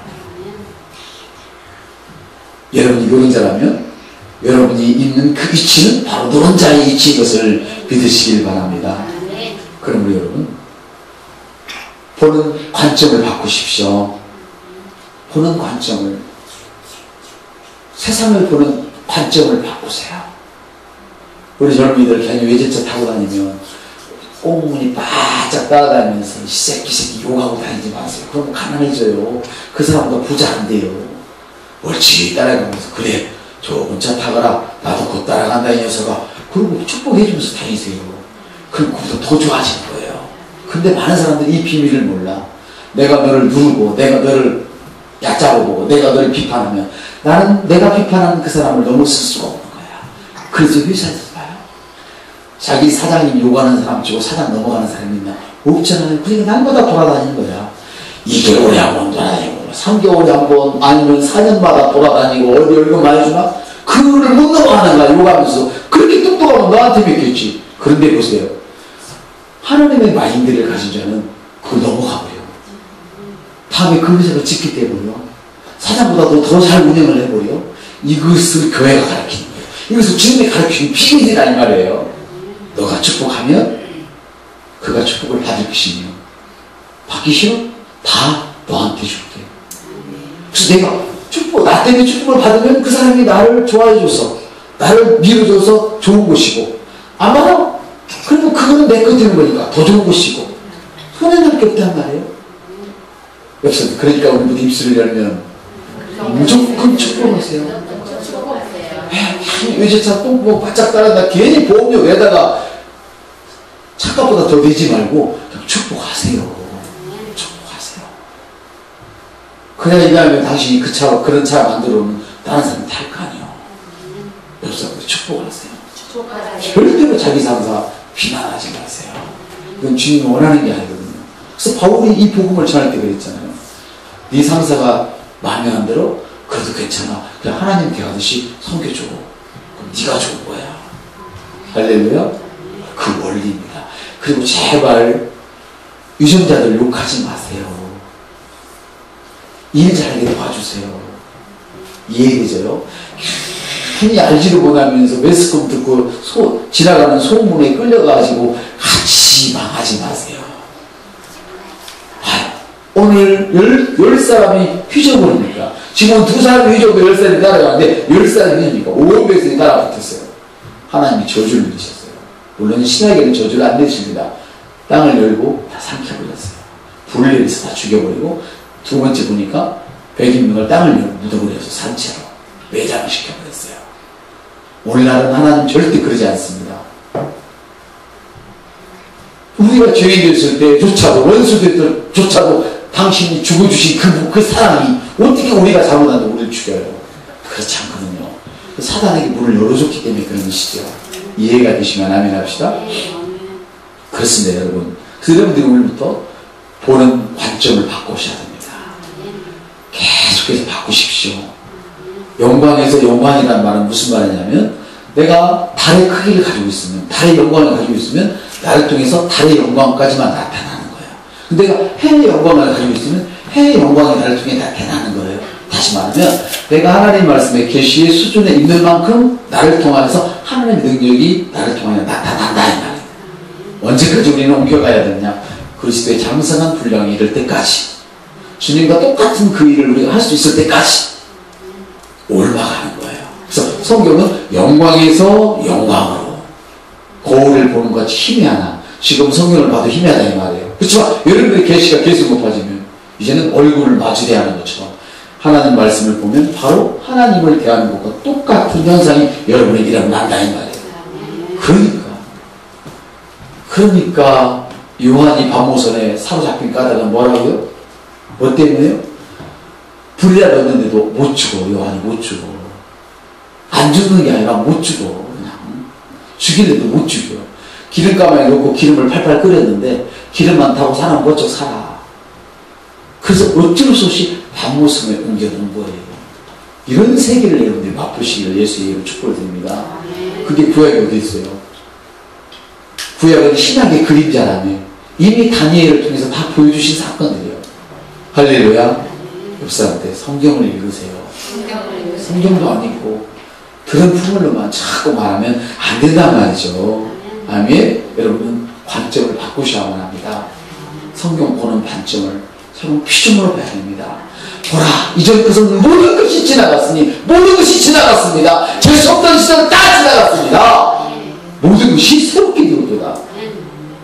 여러분이 노른자라면 여러분이 있는 그 위치는 바로 노른자의 위치인 것을 믿으시길 바랍니다. 그러므로 여러분, 보는 관점을 바꾸십시오. 보는 관점을, 세상을 보는 관점을 바꾸세요. 우리 젊은이들 괜히 외제차 타고 다니면 꽁무니 바짝 따라다니면서 이 새끼 욕하고 다니지 마세요. 그럼 가난해져요. 그 사람보다 부자 안 돼요. 옳지 따라가면서 그래 좋은 차 타거라. 나도 곧 따라간다 이 녀석아. 그리고 축복해주면서 다니세요. 그럼 그보다 더 좋아질 거예요. 근데 많은 사람들이 이 비밀을 몰라. 내가 너를 누르고 내가 너를 얕잡아 보고 내가 너를 비판하면 나는 내가 비판하는 그 사람을 너무 쓸 수가 없는 거야. 그래서 회사에서 봐요. 자기 사장님 요구하는 사람 치고 사장 넘어가는 사람이 있나? 없잖아요. 그러니까 날마다 돌아다니는 거야. 2개월에 한 번 돌아다니고 3개월에 한 번 아니면 4년마다 돌아다니고 어디 월급 많이 주나? 그거를 못 넘어가는 거야. 요구하면서. 그렇게 똑똑하면 너한테 믿겠지. 그런데 보세요. 하나님의 마인드를 가진 자는 그걸 넘어가버려. 다음에 그 회사를 짓게 돼버려. 사장보다도 더 잘 운영을 해버려. 이것을 교회가 가르치는 거예요. 이것을 주님이 가르치는 비밀이라 이 말이에요. 너가 축복하면 그가 축복을 받을 것이며 받기 싫어? 다 너한테 줄게. 그래서 내가 축복, 나 때문에 축복을 받으면 그 사람이 나를 좋아해줘서 나를 밀어줘서 좋은 것이고 안 받아? 그러면 그거는 내 것 되는 거니까 더 좋은 것이고 손해날 게 없단 말이에요. 여러분, 그러니까 우리 모두 입술을 열면 무조건 축복하세요. 외제차 또 뭐 바짝 따라다 괜히 보험료에다가 차값보다 더 내지 말고 그냥 축복하세요. 축복하세요. 그래야 이 다음에 당신이 그 차, 그런 차 만들어오면 다른 사람이 탈 거 아니에요. 여러분, 축복하세요. 절대로 자기 상사 비난하지 마세요. 이건 주님이 원하는 게 아니거든요. 그래서 바울이 이 복음을 전할 때 그랬잖아요. 네 상사가 마음에 안 들어? 그래도 괜찮아. 그냥 하나님 대하듯이 섬겨줘. 그럼 네가 좋은 거야. 할렐루야? 그 원리입니다. 그리고 제발 유전자들 욕하지 마세요. 일 잘하게 도와주세요. 이해되죠? 괜히 알지도 못하면서 매스컴 듣고 지나가는 소문에 끌려가지고 같이 망하지 마세요. 오늘 10사람이 휘저버리니까 지금 2사람이 휘저고 10사람이 따라가는데 10사람이 휘저니까 500명이 따라붙었어요. 하나님이 저주를 내셨어요. 물론 신약에는 저주를 안 내십니다. 땅을 열고 다 삼켜버렸어요. 불을 내려서 다 죽여버리고 두 번째 보니까 100인명을 땅을 열고 묻어버려서 산채로 매장을 시켜버렸어요. 오늘날은 하나님 절대 그러지 않습니다. 우리가 죄인되었을 때조차도, 원수들조차도 당신이 죽어주신 그 사랑이 어떻게 우리가 잘못한다고 우리를 죽여요? 그렇지 않거든요. 사단에게 문을 열어줬기 때문에 그런 것이죠. 이해가 되시면 아멘 합시다. 그렇습니다, 여러분. 그래서 여러분들이 오늘부터 보는 관점을 바꾸셔야 됩니다. 계속해서 바꾸십시오. 영광에서 영광이라는 말은 무슨 말이냐면, 내가 달의 크기를 가지고 있으면, 달의 영광을 가지고 있으면 나를 통해서 달의 영광까지만 나타나는 거예요. 근데 내가 해의 영광을 가지고 있으면 해의 영광이 나를 통해 나타나는 거예요. 다시 말하면 내가 하나님 말씀의 계시의 수준에 있는 만큼 나를 통해서 하나님의 능력이 나를 통해 나타난다 이 말이에요. 언제까지 우리는 옮겨가야 되느냐? 그리스도의 장성한 분량이 이를 때까지, 주님과 똑같은 그 일을 우리가 할 수 있을 때까지 올라가는 거예요. 그래서 성경은 영광에서 영광으로, 거울을 보는 것 같이 희미하나, 지금 성경을 봐도 희미하다 이 말이에요. 그렇지만 여러분의 계시가 계속 높아지면 이제는 얼굴을 마주대야 하는 것처럼 하나님 말씀을 보면 바로 하나님을 대하는 것과 똑같은 현상이 여러분에게 일어난다 이 말이에요. 그러니까 요한이 밤모선에 사로잡힌 까닭은 뭐라고요? 뭐 때문에요? 불이라 넣었는데도 못 죽어. 요한이 못 죽어. 안 죽는 게 아니라 못 죽어. 그냥 죽이는데도 못 죽여. 기름가마에 넣고 기름을 팔팔 끓였는데 기름만 타고 사람 멋쩍 살아. 그래서 어쩔 수 없이 밤모섬에 옮겨놓은 거예요. 이런 세계를 여러분들이 맛보시기를 예수의 이름으로 축복을 드립니다. 그게 구약이 어디 있어요? 구약은 신약의 그림자라며 이미 다니엘을 통해서 다 보여주신 사건들이에요. 할렐루야. 옆사람한테 성경을 읽으세요. 성경도 안 읽고 들은 풍물로만 자꾸 말하면 안 된단 말이죠. 아멘. 여러분은 관점을 바꾸셔야만 합니다. 성경 보는 관점을 새로운 피조물로 봐야 됩니다. 보라, 이전 것은 모든 것이 지나갔으니 모든 것이 지나갔습니다. 재수 없던 시절은 다 지나갔습니다. 모든 것이 새롭게 되었도다.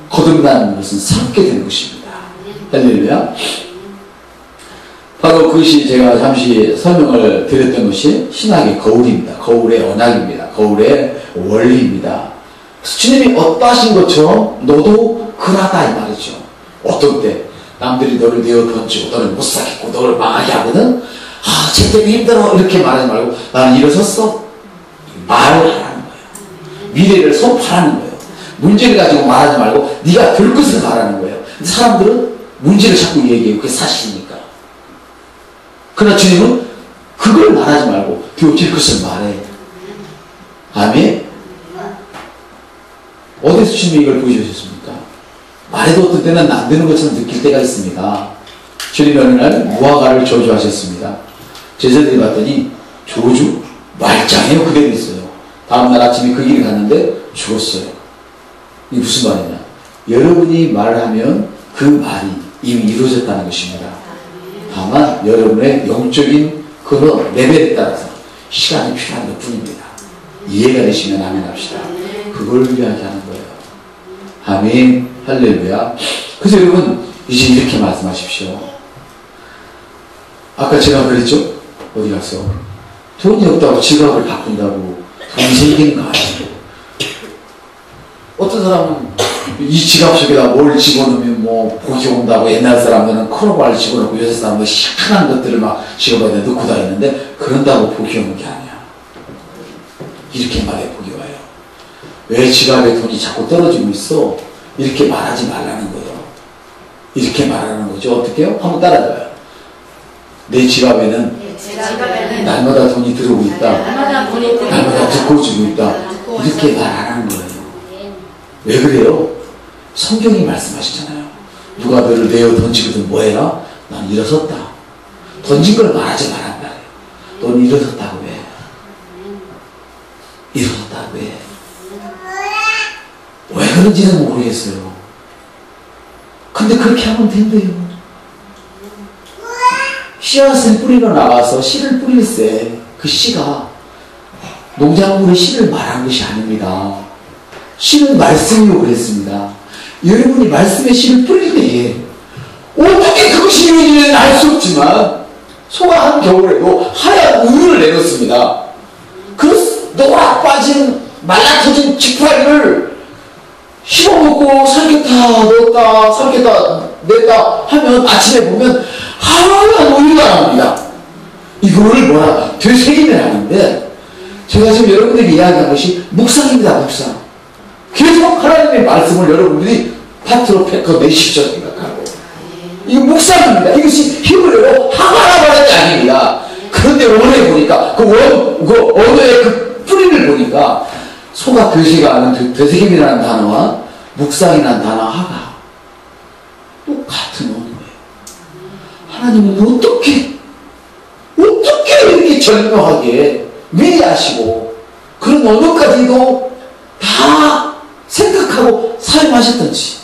거듭나는 것은 새롭게 되는 것입니다. 할렐루야. 바로 그것이 제가 잠시 설명을 드렸던 것이 신학의 거울입니다. 거울의 언약입니다. 거울의 원리입니다. 주님이 어떠하신 것처럼 너도 그러하다 이 말이죠. 어떤 때 남들이 너를 내어 던지고 너를 못 살겠고 너를 망하게 하거든. 아, 쟤 때문에 힘들어 이렇게 말하지 말고 나는 일어섰어. 말을 하라는 거예요. 미래를 선포하는 거예요. 문제를 가지고 말하지 말고 네가 될 것을 말하는 거예요. 사람들은 문제를 자꾸 얘기해요. 그게 사실이니까. 그러나 주님은 그걸 말하지 말고 될 것을 말해. 아멘. 어디서 주님이 이걸 보여주셨습니까? 말해도 어떤 때는 안 되는 것처럼 느낄 때가 있습니다. 주님이 어느 날 무화과를 저주하셨습니다. 제자들이 봤더니 저주? 말짱해요. 그대로 있어요. 다음날 아침에 그 길을 갔는데 죽었어요. 이게 무슨 말이냐? 여러분이 말하면 그 말이 이미 이루어졌다는 것입니다. 다만 여러분의 영적인 그런 레벨에 따라서 시간이 필요한 것 뿐입니다. 이해가 되시면 아멘 합시다. 그걸 이야기하는 거예요. 아멘. 할렐루야. 그래서 여러분 이제 이렇게 말씀하십시오. 아까 제가 그랬죠? 어디 가서 돈이 없다고 지갑을 바꾼다고 돈이 생기는 거 아니에요. 어떤 사람은 이 지갑 속에다 뭘 집어넣으면 뭐 복이 온다고 옛날 사람들은 크로바를 집어넣고 요새 사람들은 시큰한 것들을 막 지갑에 넣고 다니는데 그런다고 복이 오는 게 아니야. 이렇게 말해 복이 와요. 왜 지갑에 돈이 자꾸 떨어지고 있어? 이렇게 말하지 말라는 거예요. 이렇게 말하는 거죠. 어떻게 해요? 한번 따라해봐요. 내 지갑에는 날마다 돈이 들어오고 있다. 날마다 두꺼워지고 있다. 이렇게 말하는 거예요. 왜 그래요? 성경이 말씀하시잖아요. 누가 너를 내어 던지거든 뭐해라? 난 일어섰다. 던진 걸 말하지 말란 말이에요. 넌 일어섰다고 해. 일어섰다고 해. 왜 그런지는 모르겠어요. 근데 그렇게 하면 된대요. 씨앗을 뿌리러 나가서 씨를 뿌릴세. 그 씨가 농작물의 씨를 말한 것이 아닙니다. 씨는 말씀이라고 그랬습니다. 여러분이 말씀의 씨를 뿌릴 때에 어떻게 그것이 이루어지는지 알 수 없지만 소가 한 겨울에도 하얀 우유를 내놓습니다. 그 노랗 빠진 말라터진 지푸라기를 씹어먹고 삼켰다 넣었다 삼켰다 냈다 하면 아침에 보면 하얀 오일가 나옵니다. 이거를 뭐라 되새김을 하는데, 제가 지금 여러분들에게 이야기한 것이 묵상입니다. 묵상. 계속 하나님의 말씀을 여러분들이 파트로 패커 내십시오 생각하고, 이거 묵상입니다. 이것이 히브리어로 하가라바는 게 아닙니다. 그런데 원어에 보니까 그 언어의 그 뿌리를 보니까 소가 되새가 하는 되새김이라는 단어와 묵상이라는 단어 하가 똑같은 언어예요. 하나님은 어떻게 이렇게 절묘하게 미리 아시고 그런 언어까지도 다 생각하고 사용하셨던지.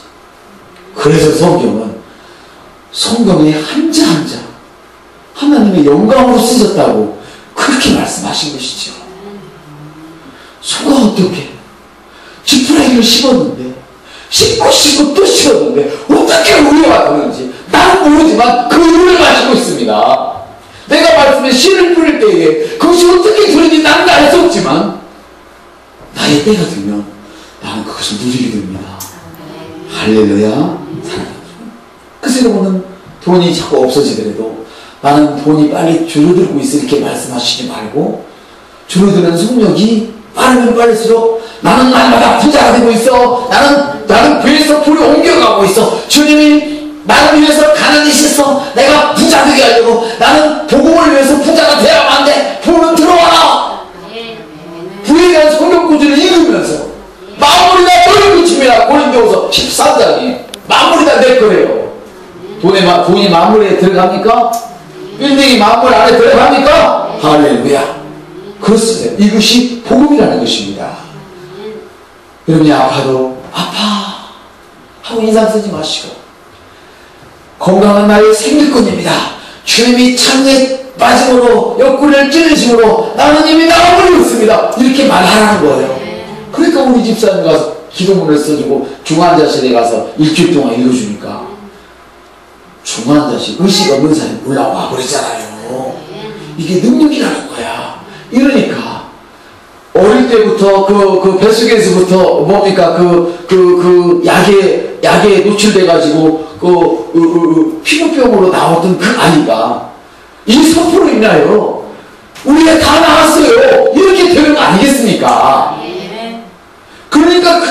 그래서 성경의 한자 한자 하나님의 영광으로 쓰셨다고 그렇게 말씀하신 것이죠. 소가 어떻게 지푸라기를 씹었는데 씹고 또 씹었는데 어떻게 우유가 되는지 나는 모르지만 그 우유를 마시고 있습니다. 내가 말씀에 씨를 뿌릴 때에 그것이 어떻게 되는지 나는 알 수 없지만 나의 때가 되면 나는 그것을 누리게 됩니다. 할렐루야. 사랑합니다. 그래서 여러분은 돈이 자꾸 없어지더라도 나는 돈이 빨리 줄어들고 있어 이렇게 말씀하시지 말고, 줄어드는 속력이 빠르면 빠를수록 나는 날마다 부자가 되고 있어. 나는 배에서 불이 옮겨가고 있어. 주님이 나를 위해서 가난이셨어. 내가 부자 되게 하려고. 나는 복음을 위해서 부자가 되어야만 돼. 부는 들어와라. 부에 대한 성경 구절을 읽으면서 만물이 다 너를 그칩니다. 고린도후서 14장이 만물이 다 내 거예요. 돈이 만물에 들어갑니까? 빌딩이 만물 안에 들어갑니까? 할렐루야. 그렇습니다. 이것이 복음이라는 것입니다. 여러분이 아파도 아파 하고 인상 쓰지 마시고, 건강한 나의 생길꾼입니다. 주님이 창에 빠짐으로 옆구리를 찔리심으로 나는 이미 나아버리고 있습니다. 이렇게 말하라는 거예요. 그러니까 우리 집사님 가서 기도문을 써주고 중환자실에 가서 일주일 동안 읽어주니까 중환자실 의식 없는 사람이 올라와 버리잖아요. 이게 능력이라는 거야. 이러니까 어릴 때부터 그 뱃속에서부터 뭡니까 그 약에 노출돼가지고 피부병으로 나왔던 그 아이가 이 선포로 인하여 우리가 다 나왔어요. 이렇게 되는 거 아니겠습니까? 그러니까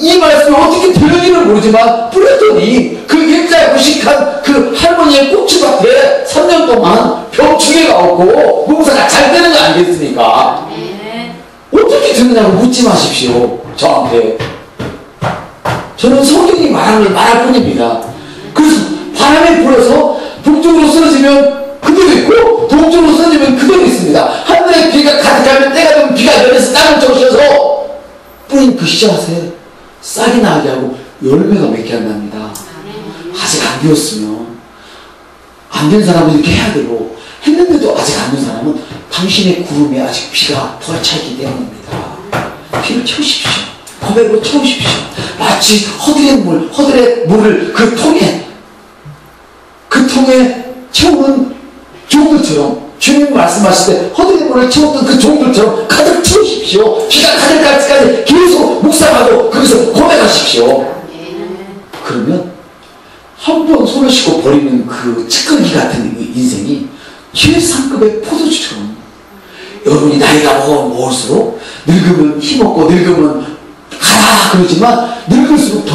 이 말씀이 어떻게 되는지는 모르지만 뿌렸더니 그 일자에 무식한 그 할머니의 꼭지밭에 3년 동안 병충해가 없고 농사가 잘 되는 거 아니겠습니까? 어떻게 되느냐고 묻지 마십시오. 저한테. 저는 성경이 말할 뿐입니다. 그래서 바람이 불어서 북쪽으로 쓰러지면 그대로 있고 동쪽으로 쓰러지면 그대로 있습니다. 하늘에 비가 가득하면 때가 되면 비가 내려서 땅을 적셔서 뿌린 그 씨앗에 싹이 나게 하고 열매가 맺게 한답니다. 아직 안 되었으면 안 된 사람은 이렇게 해야 되고, 했는데도 아직 안 된 사람은 당신의 구름에 아직 비가 덜 차있기 때문입니다. 비를 채우십시오. 고백으로 채우십시오. 마치 허들의 물을 그 통에 채우는 종들처럼, 주님 말씀하실 때 허들의 물을 채웠던 그 종들처럼 가득 채우십시오. 비가 가득 갈 때까지 계속 묵상하고 거기서 고백하십시오. 그러면 한 번 손을 씻고 버리는 그 찌꺼기 같은 인생이 최상급의 포도주처럼, 여러분이 나이가 먹을수록 늙으면 힘없고 늙으면 가라 그러지만 늙을수록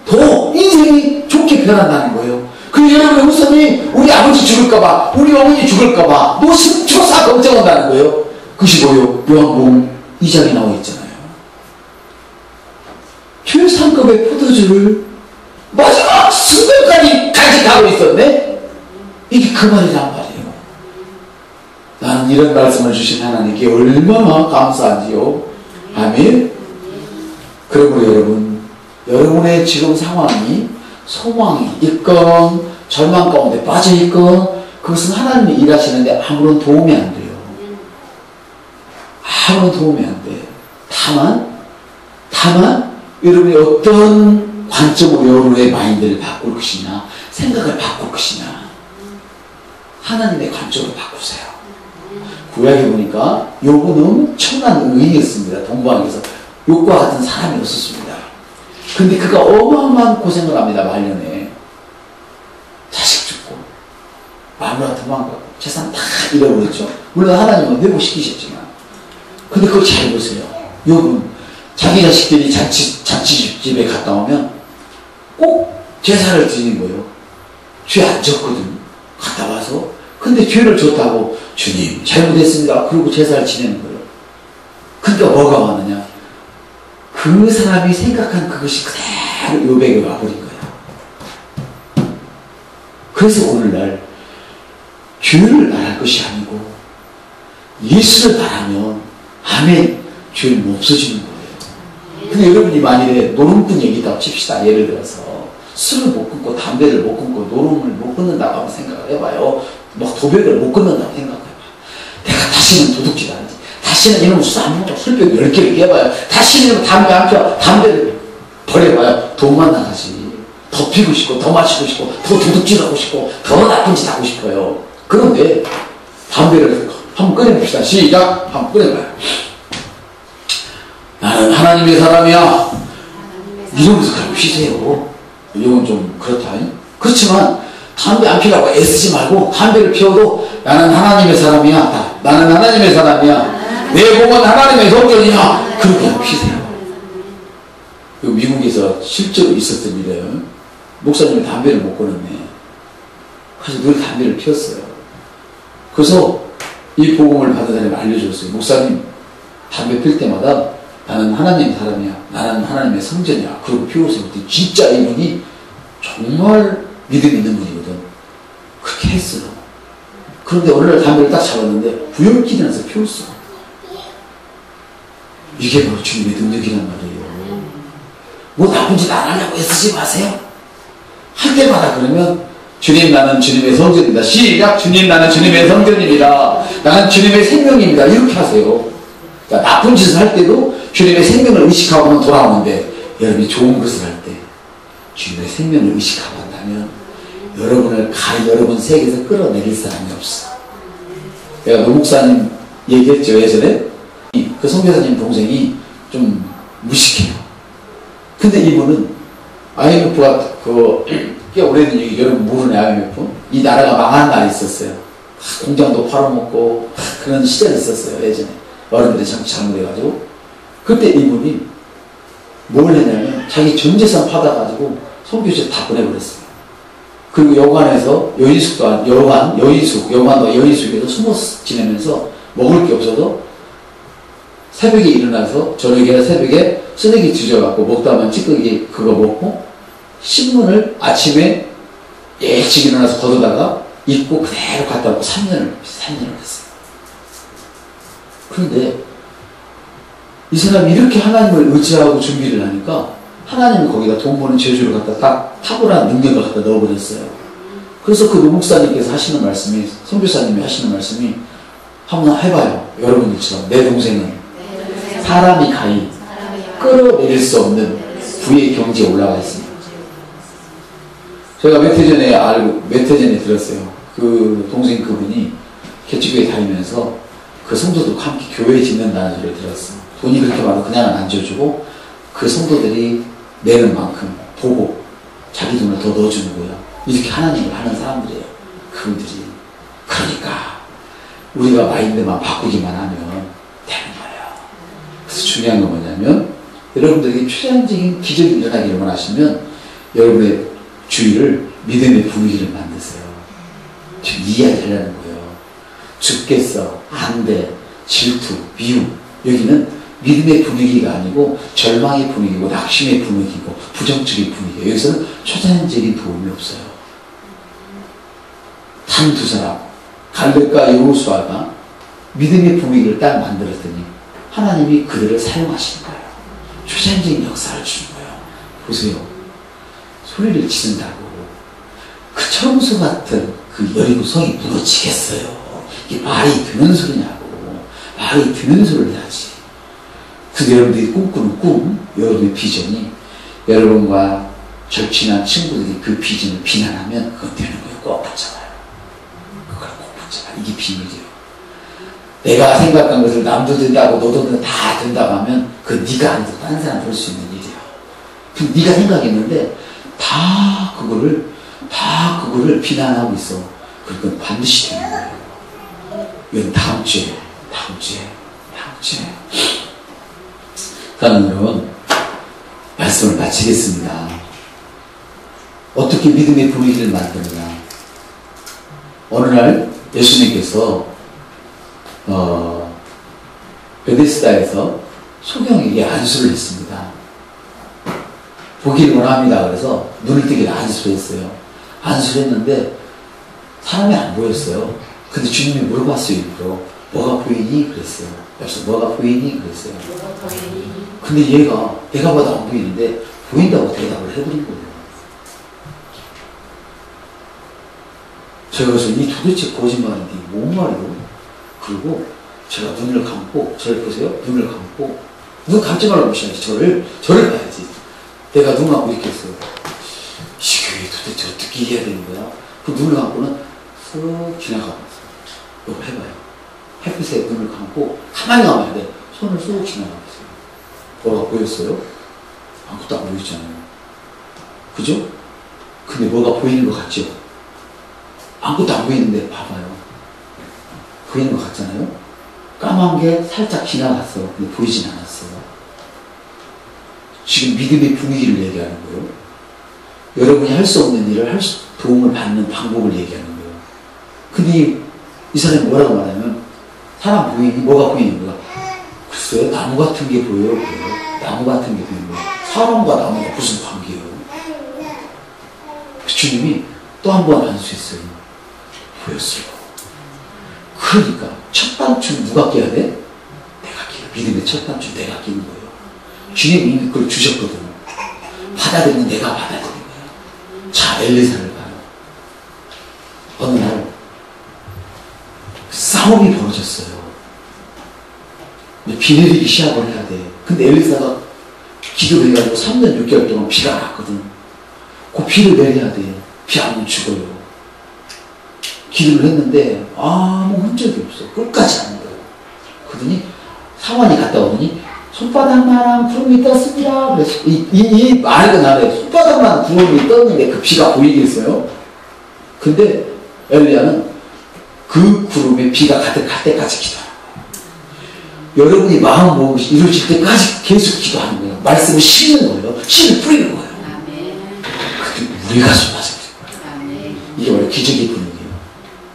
더 인생이 좋게 변한다는 거예요. 그 여러분의 후손이 우리 아버지 죽을까봐, 우리 어머니 죽을까봐 노심초사 걱정한다는 거예요. 그것이 뭐요? 요한복음 2장에 나와 있잖아요. 최상급의 포도주를 마지막 순간까지 간직하고 있었네? 이게 그 말이란 말이에요. 나는 이런 말씀을 주신 하나님께 얼마나 감사하지요. 아멘. 그러므로 여러분의 지금 상황이 소망이 있건 절망 가운데 빠져 있건 그것은 하나님이 일하시는데 아무런 도움이 안 돼요. 아무런 도움이 안 돼. 다만 여러분이 어떤 관점으로 여러분의 마인드를 바꿀 것이냐, 생각을 바꿀 것이냐, 하나님의 관점으로 바꾸세요. 구약에 보니까 욥은 엄청난 의인이었습니다. 동방에서 욥과 같은 사람이 없었습니다. 근데 그가 어마어마한 고생을 합니다. 말년에 자식 죽고 마누라 도망가고 재산 다 잃어버렸죠. 물론 하나님은 회복시키셨지만, 근데 그걸 잘 보세요. 욥은 자기 자식들이 잔치집에 갔다 오면 꼭 제사를 드리는 거예요. 죄 안 졌거든. 갔다 와서. 근데 죄를 졌다고 주님 잘못했습니다. 그리고 제사를 지내는 거예요. 그러니까 뭐가 많으냐? 그 사람이 생각한 그것이 그대로 욥에게 와버린 거야. 그래서 오늘날 죄를 말할 것이 아니고 예수를 말하면 아멘, 죄는 없어지는 거예요. 근데 여러분이 만일에 노름꾼 얘기다 칩시다. 예를 들어서 술을 못 끊고 담배를 못 끊고 노름을 못 끊는다고 한번 생각을 해봐요. 막 도배를 못 끊는다고 생각해봐. 내가 다시는 도둑질 안 하지. 다시는 이놈 술 안 먹고 술병 10개를 깨봐요. 다시는 담배 안 펴. 담배를 버려봐요. 돈만 나가지. 더 피고 싶고 더 마시고 싶고 더 도둑질하고 싶고 더 나쁜 짓 하고 싶어요. 그런데 담배를 한번 꺼내봅시다. 시작! 한번 꺼내봐요. 나는 하나님의 사람이야. 이러면서 그럼 피세요. 이건 좀 그렇다. 그렇지만 담배 안 피라고 애쓰지 말고 담배를 피워도 나는 하나님의 사람이야. 나는 하나님의 사람이야. 내 몸은 하나님의 성전이야. 그렇게 피세요. 미국에서 실제로 있었던 일이에요. 목사님이 담배를 못 끊었네. 그래서 늘 담배를 피웠어요. 그래서 이 복음을 받은 사람이 알려줬어요. 목사님, 담배 필 때마다 나는 하나님의 사람이야. 나는 하나님의 성전이야. 그러고 피우세요. 진짜 이분이 정말 믿음 있는 분이거든. 그렇게 했어요. 그런데 어느 날 담배를 딱 잡았는데 부염길이 나서 피웠어. 이게 바로 주님의 능력이란 말이에요. 뭐 나쁜 짓 안 하려고 애쓰지 마세요. 할 때마다 그러면 주님, 나는 주님의 성전입니다. 시작! 주님, 나는 주님의 성전입니다. 나는 주님의 생명입니다. 이렇게 하세요. 그러니까 나쁜 짓을 할 때도 주님의 생명을 의식하고는 돌아오는데, 여러분이 좋은 것을 할 때 주님의 생명을 의식하고 한다면 여러분을 여러분 세계에서 끌어내릴 사람이 없어. 내가 노 목사님 얘기했죠, 예전에. 그 선교사님 동생이 좀 무식해요. 근데 이분은 IMF가 꽤 오래된 얘기, 여러분 모르네. IMF 이 나라가 망한 날이 있었어요. 공장도 팔아먹고 그런 시절이 있었어요. 예전에 어른들이 참 잘못해가지고. 그때 이분이 뭘 했냐면 자기 전 재산 받아가지고 선교지에 다 보내버렸어요. 그리고 여관에서 여인숙에서 숨어 지내면서 먹을 게 없어서 새벽에 일어나서 저녁이나 새벽에 쓰레기 뒤져갖고 먹다만 찌꺼기 그거 먹고 신문을 아침에 일찍 일어나서 걷어다가 입고 그대로 갖다 놓고 3년을 했어요. 그런데 이 사람이 이렇게 하나님을 의지하고 준비를 하니까 하나님이 거기다 돈 버는 재주를 갖다 딱 탁월한 능력을 갖다 넣어버렸어요. 그래서 그 노목사님께서 하시는 말씀이, 선교사님이 하시는 말씀이, 한번 해봐요. 여러분들처럼 내 동생은 사람이 가히 끌어내릴 수 없는 부의 경지에 올라가 있습니다. 제가 몇 해 전에 들었어요. 그 동생 그분이 개척교회 다니면서 그 성도들과 함께 교회 짓는다는 소리를 들었어. 돈이 그렇게 많아 그냥 안 줘주고 그 성도들이 내는 만큼 보고 자기 돈을 더 넣어주는 거야. 이렇게 하나님을 하는 사람들이에요. 그분들이. 그러니까 우리가 마인드만 바꾸기만 하면 되는 거예요. 그래서 중요한 건 뭐냐면 여러분들에게 최단적인 기적이 일어나기를 원하시면 여러분의 주위를 믿음의 분위기를 만드세요. 지금 이야기하려는 거예요. 죽겠어, 안 돼, 질투, 미움. 여기는 믿음의 분위기가 아니고 절망의 분위기고 낙심의 분위기고 부정적인 분위기예요. 여기서는 초자연적인 도움이 없어요. 단 두 사람, 갈렙과 여호수아가 믿음의 분위기를 딱 만들었더니 하나님이 그들을 사용하시는 거예요. 초자연적인 역사를 주는 거예요. 보세요. 소리를 지른다고 그 청소 같은 그 여리고성이 무너지겠어요. 이게 말이 되는 소리냐고. 말이 되는 소리를 해야지. 그래서 여러분들이 꿈꾸는 꿈, 여러분의 비전이 여러분과 절친한 친구들이 그 비전을 비난하면 그건 되는 거예요. 꼭 붙잡아요. 그걸 꼭 붙잡아요. 이게 비밀이에요. 내가 생각한 것을 남도 된다고 너도 다 된다고 하면 그 네가 안 되고 다른 사람 볼 수 있는 일이야. 그럼 네가 생각했는데 다 그거를 비난하고 있어. 그건 반드시 되는 거예요. 이건 다음 주에. 그러면 여러분 말씀을 마치겠습니다. 어떻게 믿음의 분위기를 만드느냐. 어느 날 예수님께서 베데스다에서 소경에게 안수를 했습니다. 보기를 원합니다. 그래서 눈을 뜨기를 안수를 했어요. 안수를 했는데 사람이 안 보였어요. 근데 주님이 물어봤어요. 일부러. 뭐가 보이니? 그랬어요. 그래서 뭐가 보이니? 그랬어요. 근데 얘가 내가 봐도 안 보이는데 보인다고 대답을 해버린 거예요. 제가 그래서 이 도대체 거짓말인데 뭔 말이에요? 그리고 제가 눈을 감고, 저를 보세요. 눈을 감고, 눈 감지 말라고 보셔야지. 저를 봐야지. 내가 눈 감고 이렇게 했어요. 이게 도대체 어떻게 해야 되는 거야? 그 눈을 감고는 쓱 지나가면서 이거 해봐요. 햇빛에 눈을 감고 가만히 감아야 돼. 손을 쑥 지나가면서 뭐가 보였어요? 아무것도 안 보이잖아요. 그죠? 근데 뭐가 보이는 것 같죠? 아무것도 안 보이는데 봐봐요. 보이는 것 같잖아요? 까만 게 살짝 지나갔어. 근데 보이진 않았어요. 지금 믿음의 분위기를 얘기하는 거예요. 여러분이 할 수 없는 일을 도움을 받는 방법을 얘기하는 거예요. 근데 이 사람이 뭐라고 말하면 사람 보이니? 뭐가 보이는 거야? 글쎄요, 나무 같은 게 보여요. 나무 같은 게 보이는 거야. 사람과 나무가 무슨 관계예요? 주님이 또 한 번 안수했어요. 보였어요. 그러니까 첫 단추 누가 깨야 돼? 내가 깨요. 믿음의 첫 단추 내가 끼는 거예요. 주님이 이미 그걸 주셨거든요. 받아들이면 내가 받아들이는 거예요. 자, 엘리사를 봐요. 어느 날 싸움이 벌어졌어요. 비 내리기 시작을 해야 돼. 근데 엘리사가 기도를 해가지고 3년 6개월 동안 비가 났거든. 그 비를 내려야 돼. 비 안 오면 죽어요. 기도를 했는데 아무 흔적이 없어. 끝까지 안 온다고. 그러더니 사원이 갔다 오더니 손바닥만한 구름이 떴습니다. 그래서 이 말이 나래. 손바닥만한 구름이 떴는데 그 비가 보이겠어요? 근데 엘리야는 그 구름에 비가 가득할 때까지 기도하는 거예요. 여러분이 마음 먹으면 이루어질 때까지 계속 기도하는 거예요. 말씀을 심는 거예요. 씨를 뿌리는 거예요. 그때 우리가 쏟아져 버린 거예요. 이게 원래 기적의 분위기예요.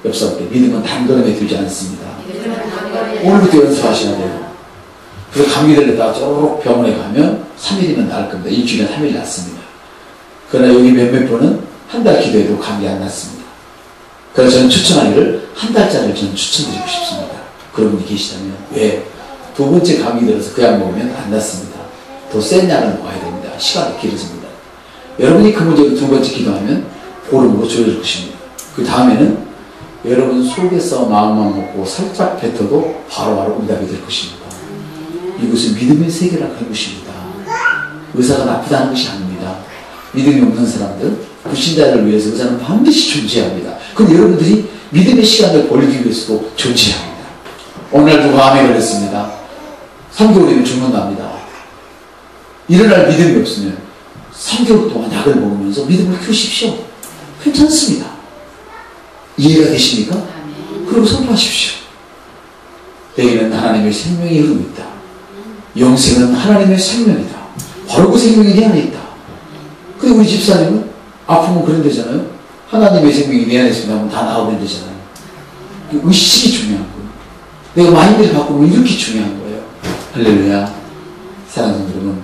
옆 사람께 믿음은 단걸음에 들지 않습니다. 오늘부터 연습하셔야 돼요. 그래서 감기 들렸다가 쪼록 병원에 가면 3일이면 나을 겁니다. 일주일에 3일 낫습니다. 그러나 여기 몇몇 분은 한 달 기도해도 감기 안 낫습니다. 그래서 저는 추천하기를 한 달짜리를 저는 추천드리고 싶습니다. 그런 분이 계시다면. 왜? 두 번째 감기 들어서 그 약 먹으면 안 낫습니다. 더 센 약을 먹어야 됩니다. 시간이 길어집니다. 여러분이 그 문제로 두 번째 기도하면 보름으로 좋아질 것입니다. 그 다음에는 여러분 속에서 마음만 먹고 살짝 뱉어도 바로바로 응답이 될 것입니다. 이것은 믿음의 세계라고 하는 것입니다. 의사가 나쁘다는 것이 아닙니다. 믿음이 없는 사람들, 불신자를 위해서 의사는 반드시 존재합니다. 그런데 여러분들이 믿음의 시간을 벌리기 위해서도 존재합니다. 오늘 누가 암에 걸렸습니다. 3개월이면 죽는답니다. 일어날 믿음이 없으면 3개월 동안 약을 먹으면서 믿음을 키우십시오. 괜찮습니다. 이해가 되십니까? 그리고 선포하십시오. 내게는 하나님의 생명이 흐르고 있다. 영생은 하나님의 생명이다. 바로 그 생명이 내 안에 있다. 근데 우리 집사님은 아프면 그런 데잖아요. 하나님의 생명이 내 안에 있으면 하면 다 나오면 되잖아요. 의식이 중요한 거예요. 내가 마인드를 바꾸면 이렇게 중요한 거예요. 할렐루야. 사랑하는 여러분,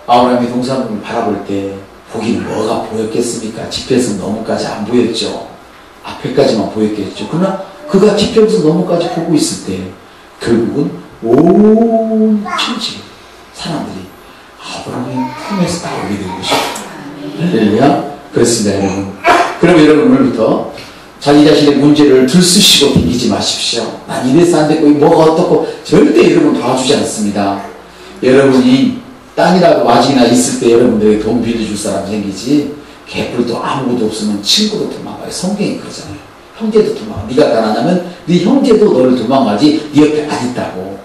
아브라함이 동산을 바라볼 때 보기는 뭐가 보였겠습니까? 지평선 너머까지 안 보였죠. 앞에까지만 보였겠죠. 그러나 그가 지평선 너머까지 보고 있을 때 결국은 온 천지 사람들이 아브라함의 품에서 나오게 된 것입니다. 할렐루야. 그렇습니다, 여러분. 그럼 여러분 오늘부터 자기 자신의 문제를 들쑤시고 댕기지 마십시오. 난 이래서 안 됐고 뭐가 어떻고 절대 여러분 도와주지 않습니다. 여러분이 땅이라도 와지나 있을 때 여러분들에게 돈 빌려줄 사람 생기지 개뿔도 아무것도 없으면 친구도 도망가요. 성경이 그러잖아요. 형제도 도망가. 네가 가난하면 네 형제도 너를 도망가지 네 옆에 안 있다고.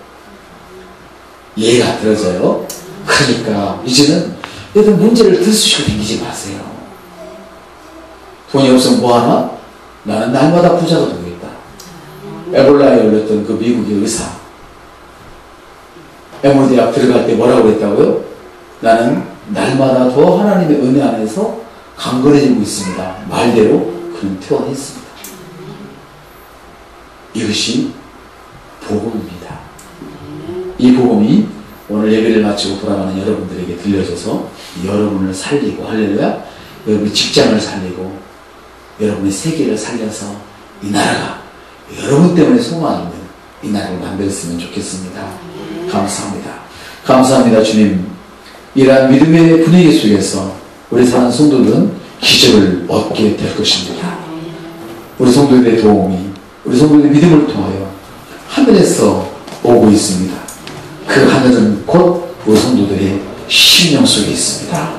이해가 들어져요? 그러니까 이제는 얘들 문제를 들쑤시고 다니지 마세요. 돈이 없으면 뭐하나? 나는 날마다 부자가 되겠다. 에볼라에 걸렸던 그 미국의 의사, 에몰 대학 들어갈 때 뭐라고 그랬다고요? 나는 날마다 더 하나님의 은혜 안에서 강건해지고 있습니다. 말대로 그는 퇴원했습니다. 이것이 복음입니다. 이 복음이 오늘 예배를 마치고 돌아가는 여러분들에게 들려줘서 여러분을 살리고, 할렐루야, 여러분의 직장을 살리고 여러분의 세계를 살려서 이 나라가 여러분 때문에 소망 있는 이 나라를 만들었으면 좋겠습니다. 감사합니다. 감사합니다. 주님, 이러한 믿음의 분위기 속에서 우리 사는 성도들은 기적을 얻게 될 것입니다. 우리 성도들의 도움이, 우리 성도들의 믿음을 통하여 하늘에서 오고 있습니다. 그 하늘은 곧 우리 성도들의 심령 속에 있습니다.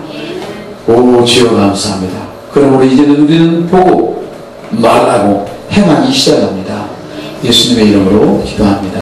오 주여 감사합니다. 그럼 우리는 보고 말하고 행하기 시작합니다. 예수님의 이름으로 기도합니다.